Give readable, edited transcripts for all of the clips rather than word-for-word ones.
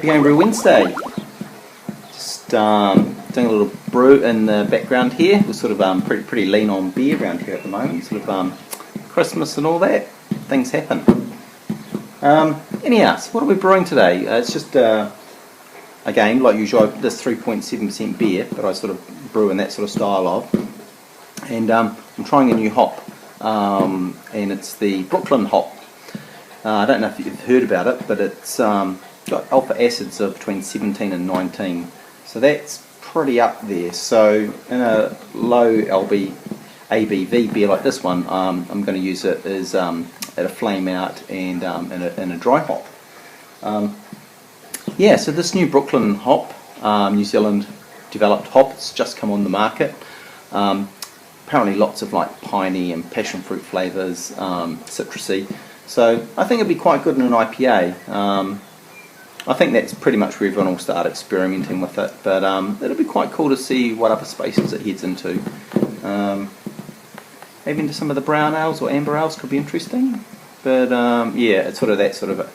Happy Homebrew Wednesday. Just doing a little brew in the background here. We're sort of pretty lean on beer around here at the moment. Sort of Christmas and all that. Things happen. Anyhow, so what are we brewing today? It's just again, like usual, this 3.7% beer, but I sort of brew in that sort of style of. And I'm trying a new hop, and it's the Brooklyn hop. I don't know if you've heard about it, but it's got alpha acids of between 17 and 19, so that's pretty up there. So in a low ABV beer like this one, I'm going to use it as at a flame out and in a dry hop. Yeah, so this new Brooklyn hop, New Zealand developed hop, it's just come on the market. Apparently lots of like piney and passion fruit flavours, citrusy. So I think it'd be quite good in an IPA. I think that's pretty much where everyone will start experimenting with it, but it'll be quite cool to see what other spaces it heads into. Maybe into some of the brown ales or amber ales could be interesting. But yeah, it's sort of that sort of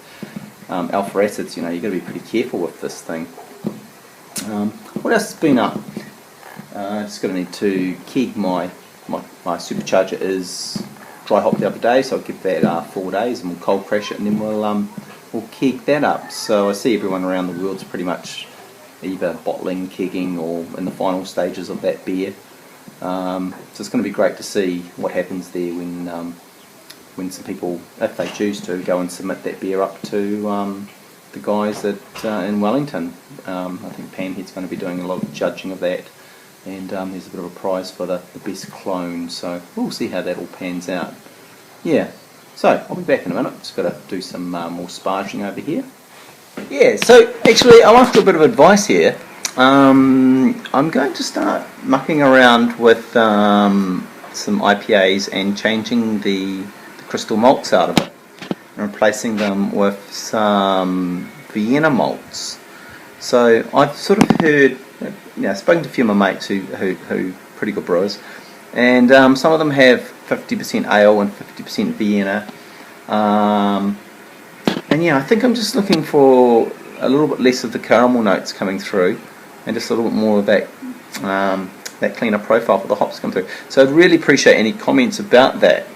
alpha acids, you know, you've got to be pretty careful with this thing. What else has been up? Just going to need to keg my supercharger is dry hop the other day, so I'll give that 4 days and we'll cold crash it, and then we'll keg that up. So I see everyone around the world's pretty much either bottling, kegging, or in the final stages of that beer. So it's going to be great to see what happens there when some people, if they choose to, go and submit that beer up to the guys in Wellington. I think Panhead's going to be doing a lot of judging of that, and there's a bit of a prize for the best clone, so we'll see how that all pans out. Yeah, so I'll be back in a minute. Just got to do some more sparging over here. Yeah, so actually I want a bit of advice here. I'm going to start mucking around with some IPAs and changing the crystal malts out of it and replacing them with some Vienna malts. So I've sort of heard, spoken to a few of my mates who pretty good brewers, and some of them have 50% ale and 50% Vienna, and yeah, I think I'm just looking for a little bit less of the caramel notes coming through and just a little bit more of that that cleaner profile for the hops to come through. So I'd really appreciate any comments about that.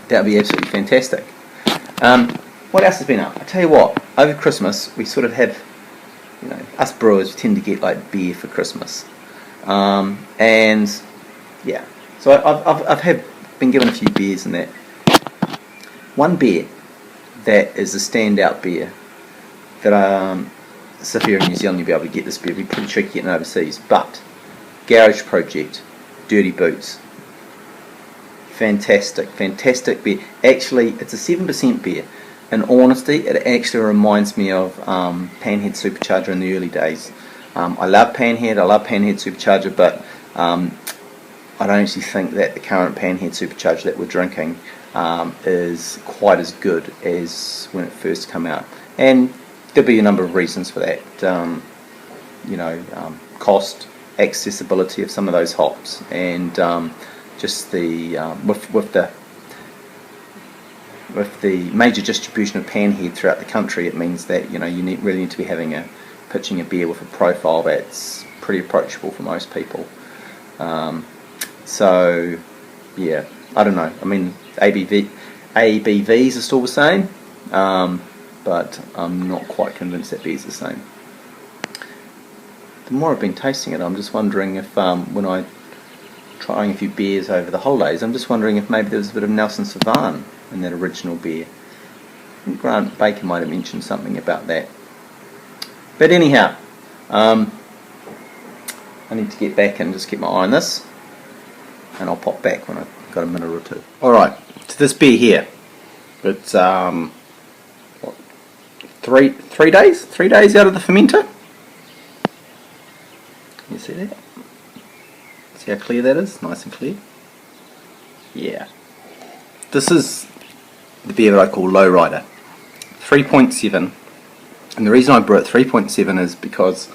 That would be absolutely fantastic. What else has been up? I tell you what, over Christmas we sort of have, us brewers tend to get like beer for Christmas, and yeah, so I've been given a few beers and that. One beer that is a standout beer that so if you're in New Zealand you'll be able to get this beer. It'll be pretty tricky getting overseas, but Garage Project Dirty Boots. Fantastic beer. Actually, it's a 7% beer. In honesty, it actually reminds me of Panhead Supercharger in the early days. I love Panhead Supercharger, but I don't actually think that the current Panhead Supercharger that we're drinking is quite as good as when it first came out. And there'll be a number of reasons for that. Cost, accessibility of some of those hops, and just the with the major distribution of Panhead throughout the country, it means that you really need to be pitching a beer with a profile that's pretty approachable for most people. So yeah, I don't know. I mean, ABVs are still the same, but I'm not quite convinced that beer's the same. The more I've been tasting it, I'm just wondering if when I trying a few beers over the holidays, I'm just wondering if maybe there was a bit of Nelson Sauvin in that original beer. I think Grant Baker might have mentioned something about that. But anyhow, I need to get back and just keep my eye on this, and I'll pop back when I've got a minute or two. Alright, to this beer here. It's 3 days? 3 days out of the fermenter. Can you see that? See how clear that is? Nice and clear. Yeah. This is the beer that I call Lowrider. 3.7. And the reason I brew it 3.7 is because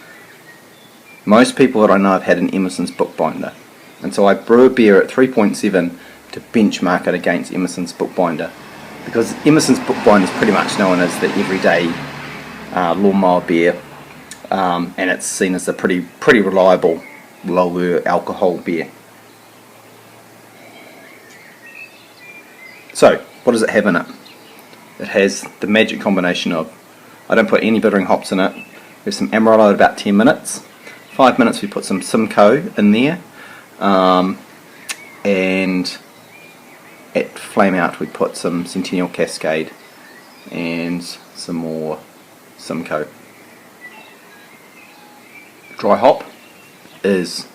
most people that I know have had an Emerson's bookbinder. And so I brew a beer at 3.7 to benchmark it against Emerson's bookbinder. Because Emerson's bookbinder is pretty much known as the everyday lawnmower beer, and it's seen as a pretty reliable lower alcohol beer. So what does it have in it? It has the magic combination of, I don't put any bittering hops in it. There's some Amarillo at about 10 minutes. 5 minutes we put some Simcoe in there, and at flame out we put some Centennial Cascade and some more Simcoe. Dry hop is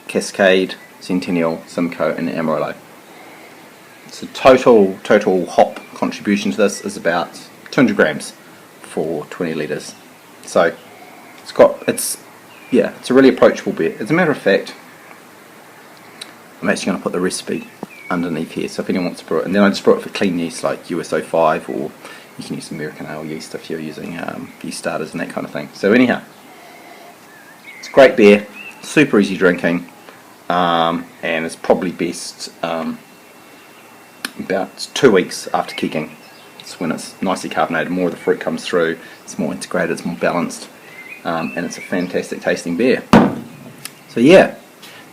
Cascade, Centennial, Simcoe and Amarillo. So total hop contribution to this is about 200 grams for 20 litres. So it's a really approachable beer. As a matter of fact, I'm actually going to put the recipe underneath here, so if anyone wants to brew it, and then I just brew it for clean yeast like USO5, or you can use American ale yeast if you're using yeast starters and that kind of thing. So anyhow, it's a great beer, super easy drinking, and it's probably best about 2 weeks after kegging. It's when it's nicely carbonated, more of the fruit comes through, it's more integrated, it's more balanced, and it's a fantastic tasting beer. So yeah,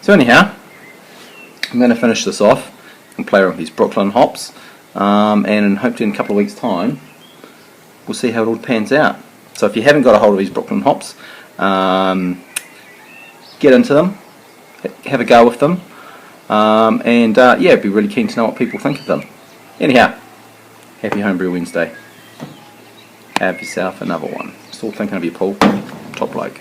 so anyhow, I'm going to finish this off and play around with these Brooklyn hops, and hopefully in a couple of weeks time we'll see how it all pans out. So if you haven't got a hold of these Brooklyn hops, get into them, have a go with them, and yeah, be really keen to know what people think of them. Anyhow, happy Homebrew Wednesday. Have yourself another one. Still thinking of you, Paul. Top bloke.